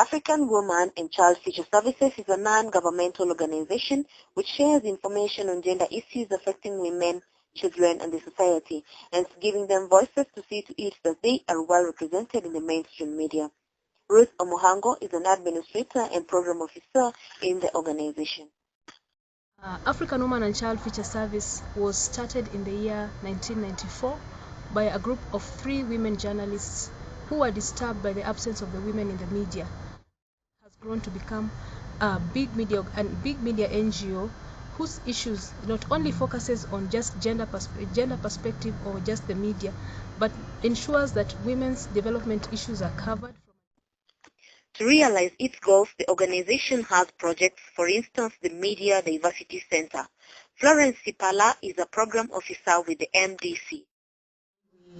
African Women and Child Future Services is a non-governmental organization which shares information on gender issues affecting women, children, and the society, and giving them voices to see to it that they are well represented in the mainstream media. Ruth Omuhango is an administrator and program officer in the organization. African Women and Child Future Service was started in the year 1994 by a group of 3 women journalists who were disturbed by the absence of the women in the media. It has grown to become a big media NGO whose issues not only focuses on just gender perspective or just the media, but ensures that women's development issues are covered. To realize its goals, the organization has projects, for instance, the Media Diversity Center. Florence Sipalla is a program officer with the MDC.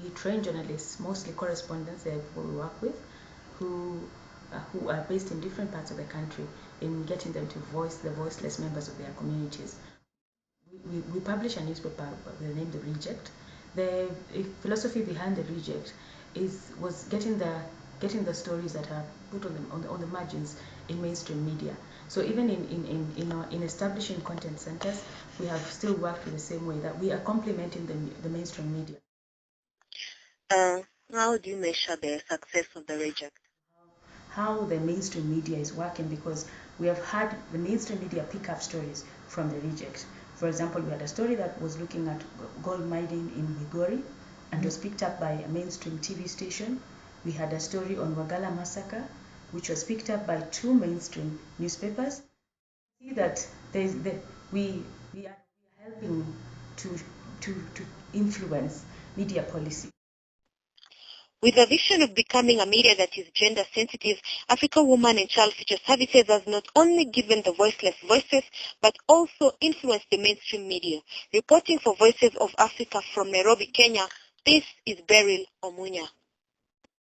We train journalists, mostly correspondents that we work with, who are based in different parts of the country, in getting them to voice the voiceless members of their communities. We publish a newspaper with the name The Reject. The philosophy behind The Reject was getting the stories that are put on the margins in mainstream media. So even in establishing content centers, we have still worked in the same way, that we are complementing the mainstream media. How do you measure the success of The Reject? How the mainstream media is working, because we have had the mainstream media pick up stories from The Reject. For example, we had a story that was looking at gold mining in Migori and was picked up by a mainstream TV station. We had a story on Wagala massacre, which was picked up by 2 mainstream newspapers. See that we are helping to influence media policy. With a vision of becoming a media that is gender sensitive, African Women and Child Future Services has not only given the voiceless voices, but also influenced the mainstream media. Reporting for Voices of Africa from Nairobi, Kenya, this is Beryl Omunya.